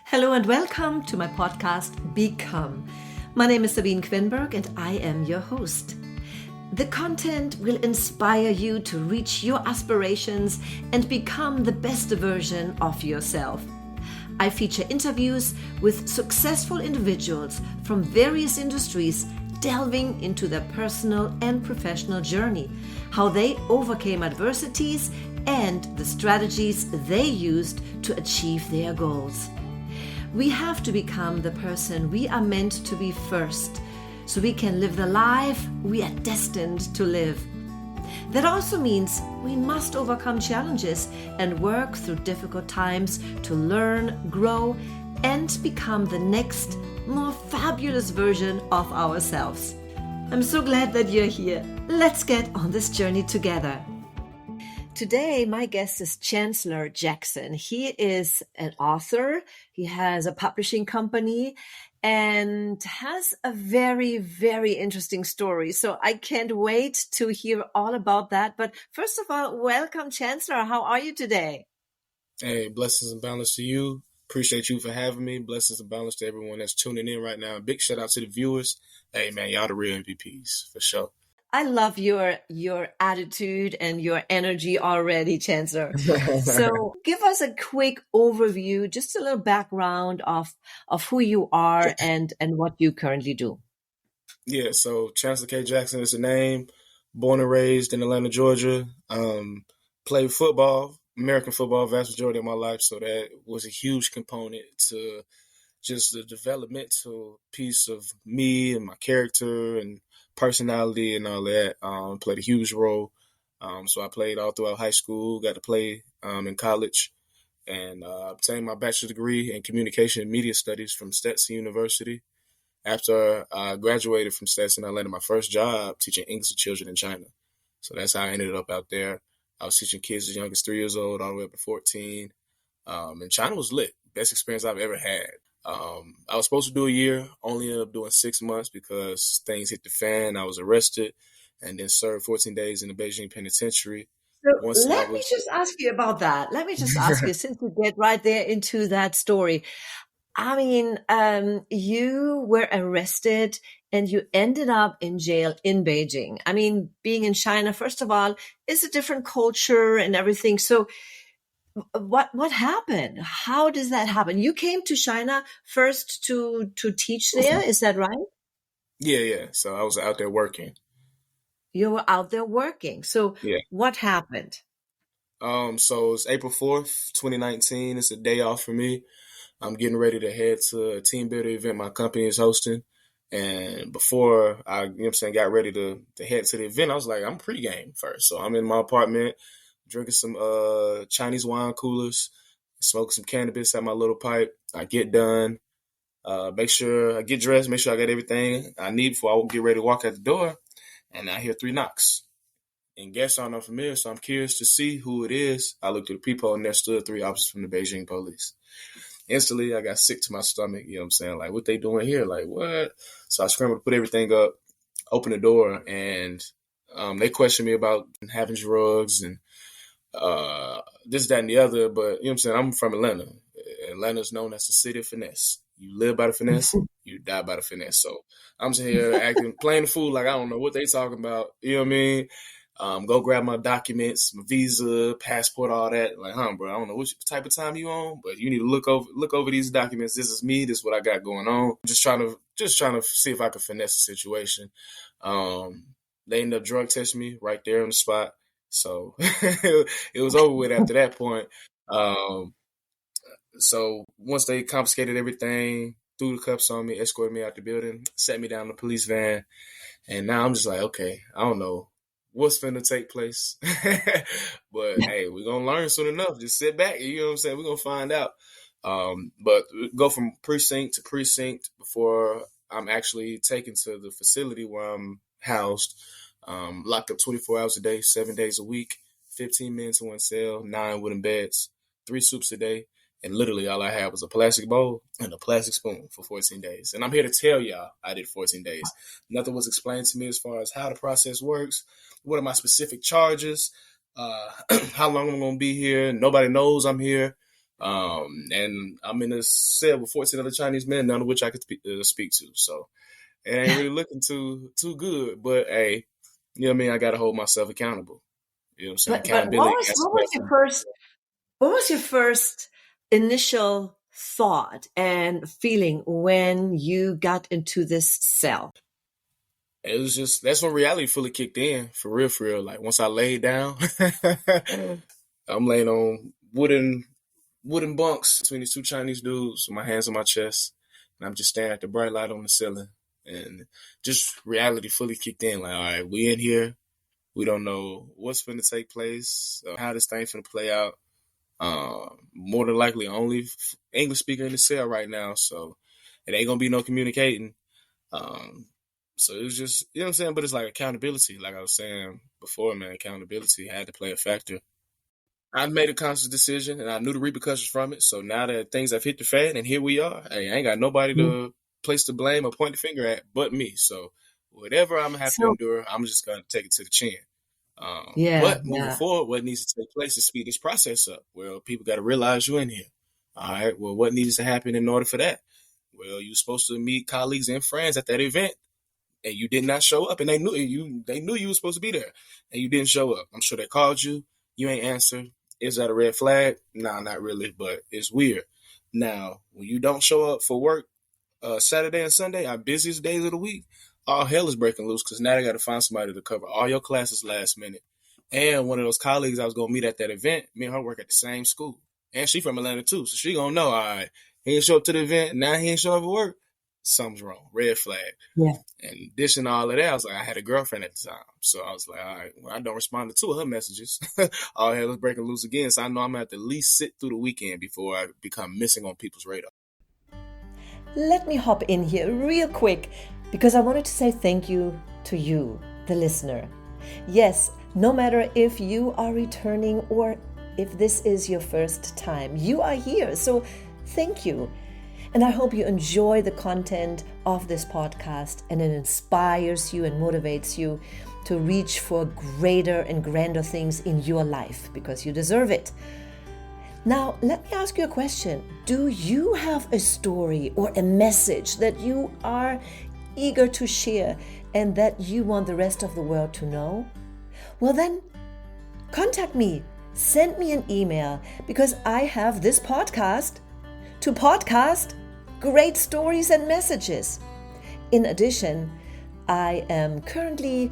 Hello and welcome to my podcast, Become. My name is Sabine Kvenberg and I am your host. The content will inspire you to reach your aspirations and become the best version of yourself. I feature interviews with successful individuals from various industries delving into their personal and professional journey, how they overcame adversities and the strategies they used to achieve their goals. We have to become the person we are meant to be first, so we can live the life we are destined to live. That also means we must overcome challenges and work through difficult times to learn, grow, and become the next, more fabulous version of ourselves. I'm so glad that you're here. Let's get on this journey together. Today, my guest is Chancellor Jackson. He is an author. He has a publishing company and has a very, very interesting story. So I can't wait to hear all about that. But first of all, welcome, Chancellor. How are you today? Hey, blessings and balance to you. Appreciate you for having me. Blessings and balance to everyone that's tuning in right now. Big shout out to the viewers. Hey, man, y'all the real MVPs for sure. I love your attitude and your energy already, Chancellor. So give us a quick overview, just a little background of who you are and what you currently do. Yeah, so Chancellor K. Jackson is the name. Born and raised in Atlanta, Georgia. Played football, American football, vast majority of my life. So that was a huge component to just the developmental piece of me and my character and personality and all that. Played a huge role. So I played all throughout high school, got to play in college, and obtained my bachelor's degree in communication and media studies from Stetson University. After I graduated from Stetson, I landed my first job teaching English to children in China. So that's how I ended up out there. I was teaching kids as young as 3 years old all the way up to 14. And China was lit. Best experience I've ever had. I was supposed to do a year, only ended up doing 6 months because things hit the fan. I was arrested and then served 14 days in the Beijing penitentiary. So let me just ask you about that. Let me just ask you, since we get right there into that story. I mean, you were arrested and you ended up in jail in Beijing. I mean, being in China, first of all, is a different culture and everything. So what happened? How does that happen? You came to China first to teach there, is that right? Yeah. So I was out there working. You were out there working. So Yeah. what happened? So it's April 4th, 2019. It's a day off for me. I'm getting ready to head to a team building event my company is hosting. And before I, got ready to head to the event, I was like, I'm pre-game first. So I'm in my apartment, drinking some Chinese wine coolers, smoking some cannabis at my little pipe. I get done, make sure I get dressed, make sure I got everything I need before I get ready to walk out the door. And I hear 3 knocks. And guests aren't unfamiliar, so I'm curious to see who it is. I looked through the peephole, and there stood 3 officers from the Beijing police. Instantly, I got sick to my stomach, like, what they doing here? Like, what? So I scrambled to put everything up, open the door, and they questioned me about having drugs and this, that, and the other. But, I'm from Atlanta. Atlanta's known as the city of finesse. You live by the finesse, you die by the finesse. So I'm sitting here acting, playing the fool like I don't know what they talking about. You know what I mean? Go grab my documents, my visa, passport, all that. Like, bro, I don't know what type of time you on, but you need to look over these documents. This is me. This is what I got going on. Just trying to see if I can finesse the situation. They ended up drug testing me right there on the spot. So it was over with after that point. So once they confiscated everything, threw the cuffs on me, escorted me out the building, set me down in the police van. And now I'm just like, okay, I don't know what's finna take place. But hey, we're going to learn soon enough. Just sit back. You know what I'm saying? We're going to find out. But go from precinct to precinct before I'm actually taken to the facility where I'm housed. Locked up 24 hours a day, 7 days a week, 15 men to one cell, 9 wooden beds, 3 soups a day. And literally all I had was a plastic bowl and a plastic spoon for 14 days. And I'm here to tell y'all I did 14 days. Nothing was explained to me as far as how the process works. What are my specific charges? How long I'm going to be here? Nobody knows I'm here. And I'm in a cell with 14 other Chinese men, none of which I could speak to. So it ain't really looking too good. But hey, you know what I mean? I got to hold myself accountable. You know what I'm saying? But Accountability aspect. what was your first initial thought and feeling when you got into this cell? It was just, that's when reality fully kicked in, for real, for real. Like once I laid down, I'm laying on wooden bunks between these two Chinese dudes with my hands on my chest. And I'm just staring at the bright light on the ceiling. And just reality fully kicked in. Like, all right, we in here. We don't know what's going to take place, how this thing's going to play out. More than likely, only English speaker in the cell right now. So it ain't going to be no communicating. So it was just, you know what I'm saying? But it's like accountability. Like I was saying before, man, accountability had to play a factor. I made a conscious decision and I knew the repercussions from it. So now that things have hit the fan and here we are, hey, I ain't got nobody to place the blame or point the finger at but me. So whatever I'm going to have to endure, I'm just going to take it to the chin. But moving forward, what needs to take place is speed this process up. Well, people got to realize you're in here. All right. Well, what needs to happen in order for that? Well, you're supposed to meet colleagues and friends at that event, and you did not show up, and they knew you. They knew you were supposed to be there, and you didn't show up. I'm sure they called you. You ain't answered. Is that a red flag? Nah, not really, but it's weird. Now, when you don't show up for work Saturday and Sunday, our busiest days of the week, all hell is breaking loose because now they got to find somebody to cover all your classes last minute. And one of those colleagues I was going to meet at that event, me and her work at the same school. And she from Atlanta too, so she going to know, all right, he didn't show up to the event, now he ain't show up for work. Something's wrong. Red flag. Yeah. And dishing all of that, I was like, I had a girlfriend at the time. So I was like, all right, well, I don't respond to two of her messages. All hell is breaking loose again. So I know I'm going to have to at least sit through the weekend before I become missing on people's radar. Let me hop in here real quick because I wanted to say thank you to you, the listener. Yes, no matter if you are returning or if this is your first time, you are here. So thank you. And I hope you enjoy the content of this podcast and it inspires you and motivates you to reach for greater and grander things in your life because you deserve it. Now, let me ask you a question. Do you have a story or a message that you are eager to share and that you want the rest of the world to know? Well then, contact me. Send me an email because I have this podcast to podcast great stories and messages. In addition, I am currently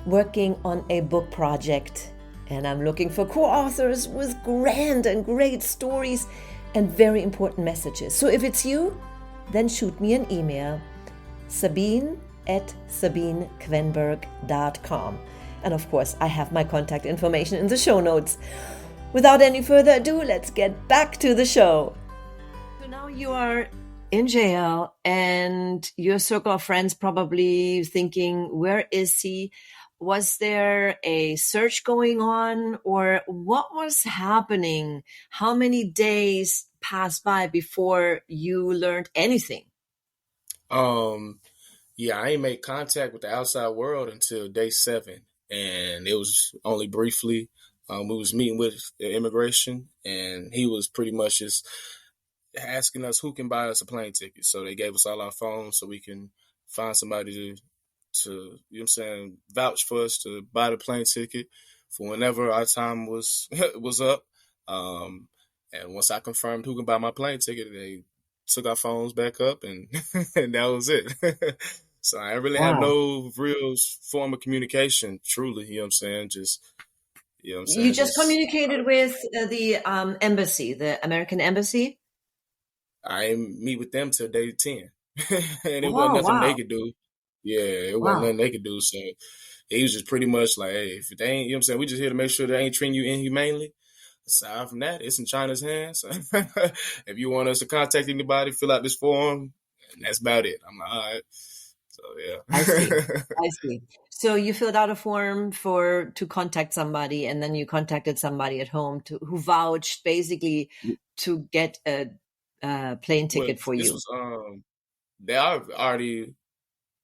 working on a book project and I'm looking for co-authors with grand and great stories and very important messages. So if it's you, then shoot me an email, Sabine@SabineKvenberg.com. And of course, I have my contact information in the show notes. Without any further ado, let's get back to the show. So now you are in jail and your circle of friends probably thinking, where is he? Was there a search going on or what was happening? How many days passed by before you learned anything? Yeah, I ain't made contact with the outside world until day 7. And it was only briefly. We was meeting with immigration and he was pretty much just asking us who can buy us a plane ticket. So they gave us all our phones so we can find somebody to you know what I'm saying, vouch for us to buy the plane ticket for whenever our time was up. And once I confirmed who can buy my plane ticket, they took our phones back up and, and that was it. So I really have no real form of communication, truly, you know what I'm saying? Just, you know what I'm saying? You just communicated with the embassy, the American embassy? I didn't meet with them till day 10. And it wasn't nothing they could do. Yeah, it wasn't nothing they could do. So he was just pretty much like, hey, if they ain't, you know what I'm saying, we just here to make sure they ain't treating you inhumanely. Aside from that, it's in China's hands. So if you want us to contact anybody, fill out this form, and that's about it. I'm like, all right. So yeah. I see. So you filled out a form to contact somebody, and then you contacted somebody at home who vouched basically to get a plane ticket for you.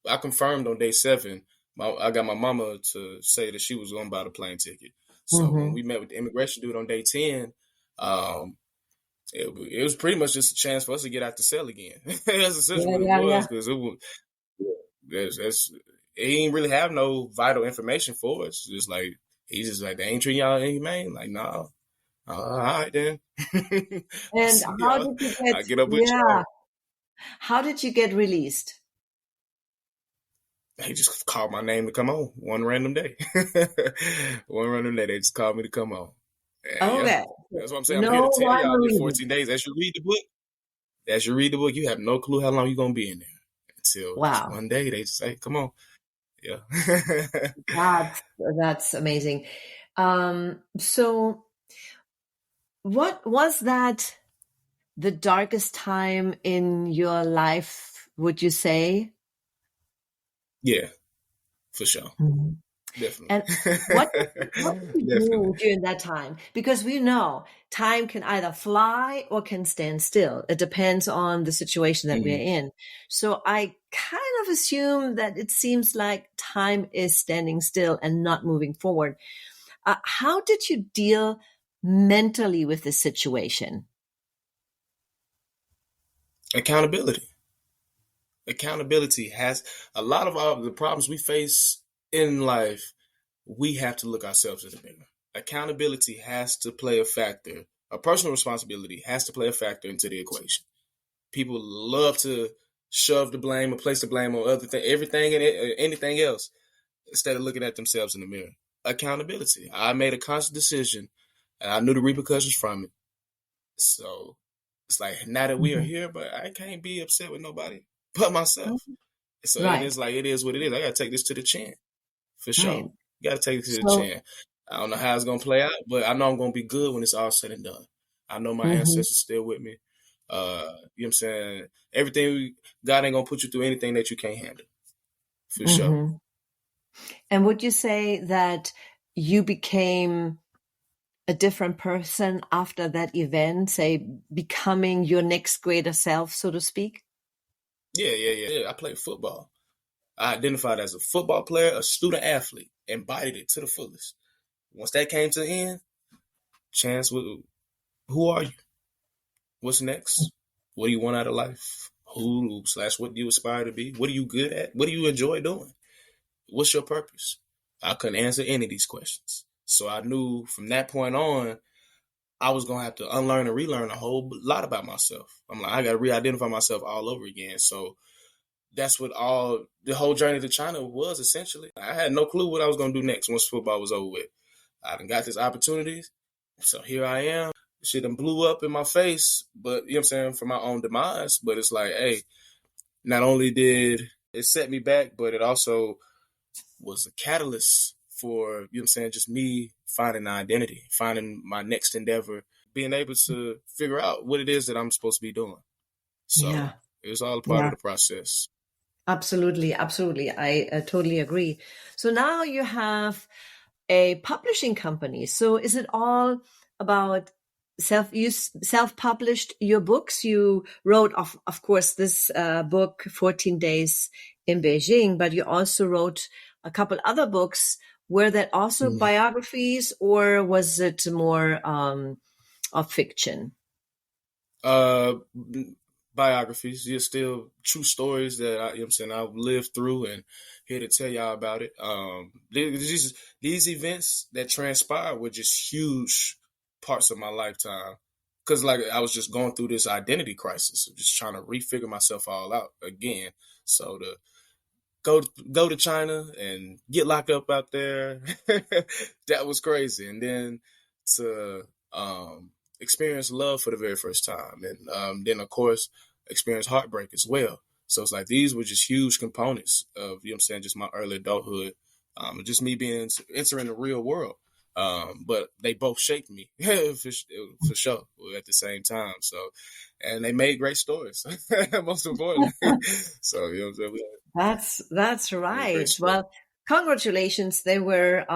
I confirmed on day 7. I got my mama to say that she was going to buy the plane ticket. So when we met with the immigration dude on day 10, It was pretty much just a chance for us to get out the cell again. That's essentially Yeah, what it yeah, was, yeah. because he ain't really have no vital information for us. Just like he's just like, they ain't treating y'all inhumane. Like, no, all right then. I And see how y'all. did you get, I get up with yeah, y'all. how did you get released? They just called my name to come on one random day. One random day, they just called me to come on. And yeah, Okay. that's what I'm saying. I'm here to No tell rhyme y'all or that reason. 14 days, as you read the book, you have no clue how long you're going to be in there. Until just Wow. one day, they just say, come on. Yeah. That's amazing. So what was that the darkest time in your life, would you say? Yeah, for sure. Mhm. Definitely. And what did you Definitely. do during that time? Because we know time can either fly or can stand still. It depends on the situation that we're Mhm. in. So I kind of assume that it seems like time is standing still and not moving forward. How did you deal mentally with this situation? Accountability. Accountability has a lot of the problems we face in life. We have to look ourselves in the mirror. Accountability has to play a factor. A personal responsibility has to play a factor into the equation. People love to shove the blame or place the blame on everything and anything else, instead of looking at themselves in the mirror. Accountability. I made a conscious decision, and I knew the repercussions from it. So it's like, now that we are Mhm. here, but I can't be upset with nobody but myself. So, and Right, it's like, it is what it is. I got to take this to the chin, for sure. right. Got to take it to the So, chin. I don't know how it's going to play out, but I know I'm going to be good when it's all said and done. I know my mhm, ancestors still with me. You know what I'm saying? God ain't going to put you through anything that you can't handle, for sure. mhm. And would you say that you became a different person after that event, say becoming your next greater self, so to speak? Yeah. I played football. I identified as a football player, a student athlete, embodied it to the fullest. Once that came to the end, Chance, who are you? What's next? What do you want out of life? What do you aspire to be? What are you good at? What do you enjoy doing? What's your purpose? I couldn't answer any of these questions. So I knew from that point on, I was going to have to unlearn and relearn a whole lot about myself. I'm like, I got to re-identify myself all over again. So that's what the whole journey to China was, essentially. I had no clue what I was going to do next once football was over with. I done got this opportunity. So here I am. Shit done blew up in my face, but you know what I'm saying, for my own demise. But it's like, hey, not only did it set me back, but it also was a catalyst for, you know what I'm saying, just me finding an identity, finding my next endeavor, being able to figure out what it is that I'm supposed to be doing. So Yeah, it was all a part of yeah, the process. absolutely, absolutely. I totally agree. So now you have a publishing company. So is it all about self-published your books? You wrote, of course, this book, 14 Days in Beijing, but you also wrote a couple other books. Were that also Mm. biographies, or was it more of fiction? Uh, Biographies, just still true stories that you know what I'm saying, I've lived through and here to tell y'all about it. These events that transpired were just huge parts of my lifetime. Cause like I was just going through this identity crisis, of just trying to refigure myself all out again. So to go to China and get locked up out there, that was crazy. And then to experience love for the very first time, and then of course experience heartbreak as well. So it's like these were just huge components of, you know what I'm saying, just my early adulthood, just me being entering the real world. But they both shaped me for sure at the same time. So, and they made great stories, most importantly. So you know what I'm saying. That's Yeah, great right. story. Well, congratulations. They were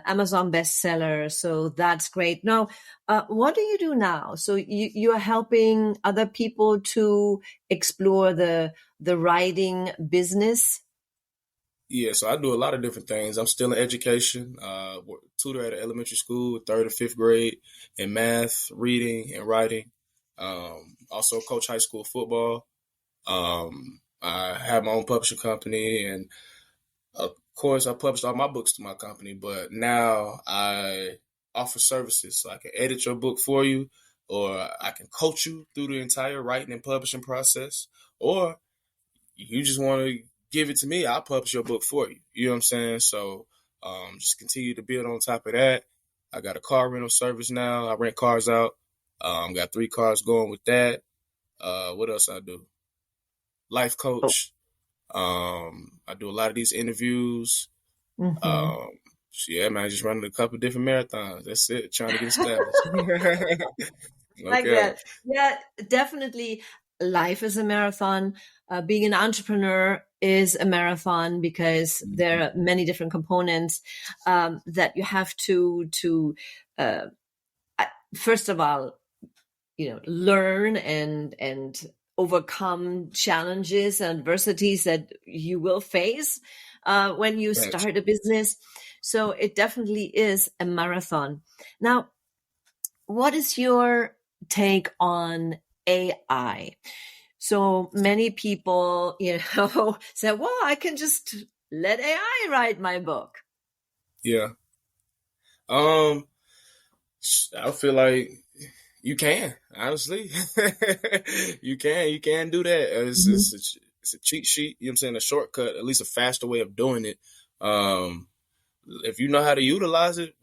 Amazon bestseller, so that's great. Now, what do you do now? So you are helping other people to explore the writing business. Yeah, so I do a lot of different things. I'm still in education, tutor at an elementary school, third and fifth grade, in math, reading, and writing. Also coach high school football. I have my own publishing company, and of course, I published all my books to my company. But now I offer services, so I can edit your book for you, or I can coach you through the entire writing and publishing process, or you just want to give it to me, I'll publish your book for you. You know what I'm saying? So just continue to build on top of that. I got a car rental service now. I rent cars out. Got 3 cars going with that. What else I do? Life Oh. coach. I do a lot of these interviews. Mm-hmm. Um, yeah, man, just running a couple different marathons. That's it. Trying to get established. Like Okay. that. Yeah, definitely. Life is a marathon. Being an entrepreneur is a marathon because there are many different components that you have to uh, first of all, learn and overcome challenges and adversities that you will face when you Thanks. start a business. So it definitely is a marathon. Now, what is your take on AI? So many people, say, well, I can just let AI write my book. Yeah. Um, I feel like you can, honestly. You can do that. Mhm. It's a cheat sheet, you know what I'm saying? A shortcut, at least a faster way of doing it. Um, if you know how to utilize it,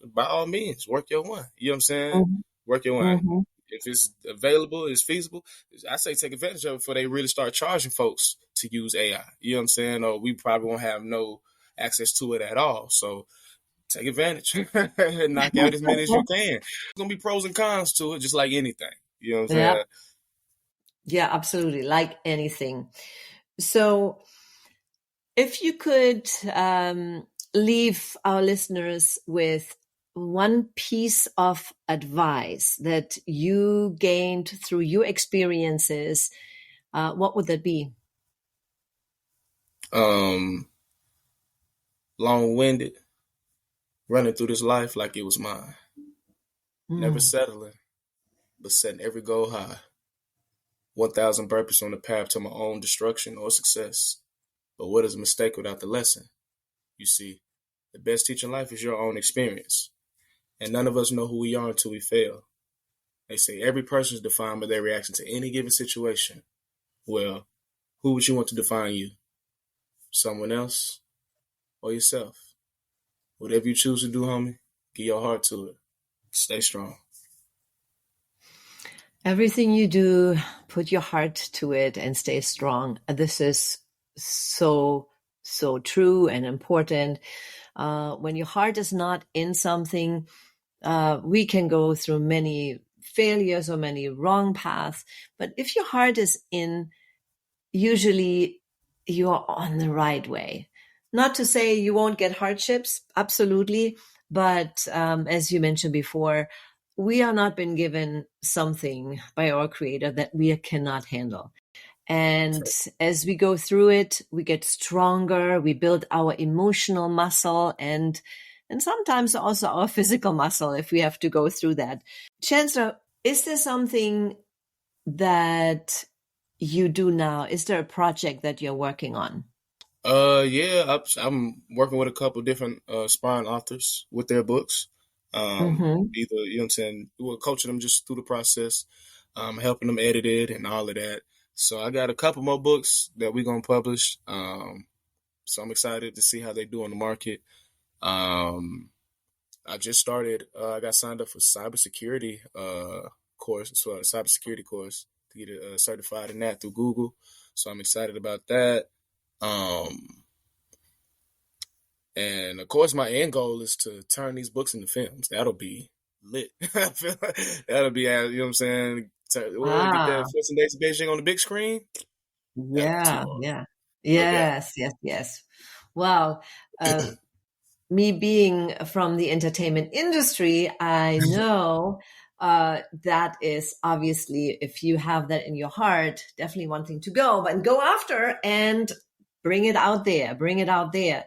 by all means, work your one. You know what I'm saying? Mhm. Work your one. Mhm. If it's available, it's feasible, I say take advantage of it before they really start charging folks to use AI. You know what I'm saying? Or we probably won't have no access to it at all. So take advantage. Knock out as many as you can. There's gonna be pros and cons to it, just like anything. You know what I'm Yeah, saying? yeah, absolutely. Like anything. So if you could leave our listeners with one piece of advice that you gained through your experiences, what would that be? Um, Long-winded, running through this life like it was mine. Never Mm. settling, but setting every goal high. 1,000 burpees on the path to my own destruction or success. But what is a mistake without the lesson? You see, the best teacher in life is your own experience. And none of us know who we are until we fail. They say every person is defined by their reaction to any given situation. Well, who would you want to define you? Someone else or yourself? Whatever you choose to do, homie, give your heart to it. Stay strong. Everything you do, put your heart to it and stay strong. This is so, so true and important. When your heart is not in something, we can go through many failures or many wrong paths. But if your heart is in, usually you're on the right way. Not to say you won't get hardships, absolutely. But as you mentioned before, we are not been given something by our creator that we cannot handle. And as we go through it, we get stronger, we build our emotional muscle and sometimes also our physical muscle if we have to go through that. Chancellor, is there something that you do now? Is there a project that you're working on? Yeah, I'm working with a couple different aspiring authors with their books. Mm-hmm. Either, you know what I'm saying, we're coaching them just through the process, helping them edit it and all of that. So I got a couple more books that we're gonna publish. So I'm excited to see how they do on the market. Um, I just started. I got signed up for cybersecurity course, so a cybersecurity course to get it certified in that through Google. So I'm excited about that. Um, and of course, my end goal is to turn these books into films. That'll be lit. I feel like that'll be, you know what I'm saying? Get Ah, that 14 Days of Beijing on the big screen. That'll be too yeah, hard. yeah. Okay. Yes, yes, yes. Wow. Me being from the entertainment industry, I know that is obviously, if you have that in your heart, definitely one thing to go, but go after. And Bring it out there. Bring it out there.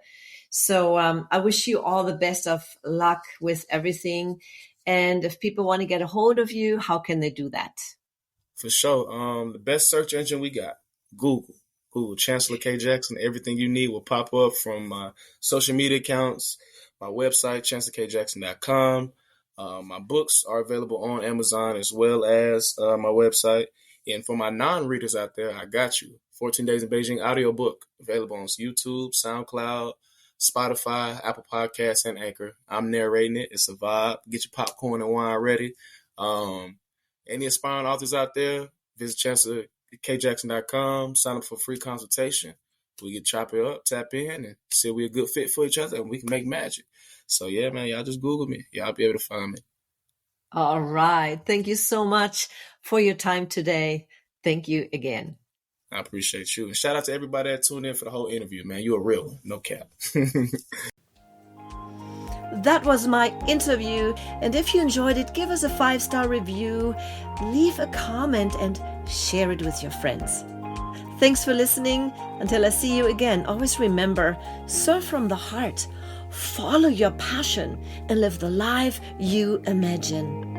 So I wish you all the best of luck with everything. And if people want to get a hold of you, how can they do that? For sure. The best search engine we got, Google. Google Chancellor K. Jackson. Everything you need will pop up, from my social media accounts, my website, chancellorkjackson.com. My books are available on Amazon as well as my website. And for my non-readers out there, I got you. 14 Days in Beijing audiobook available on YouTube, SoundCloud, Spotify, Apple Podcasts, and Anchor. I'm narrating it. It's a vibe. Get your popcorn and wine ready. Any aspiring authors out there, visit chancellorkjackson.com, sign up for a free consultation. We can chop it up, tap in, and see if we're a good fit for each other, and we can make magic. So, yeah, man, y'all just Google me. Y'all be able to find me. All right. Thank you so much for your time today. Thank you again. I appreciate you. And shout out to everybody that tuned in for the whole interview, man. You're a real one. No cap. That was my interview. And if you enjoyed it, give us a 5-star review, leave a comment, and share it with your friends. Thanks for listening. Until I see you again, always remember, serve from the heart, follow your passion, and live the life you imagine.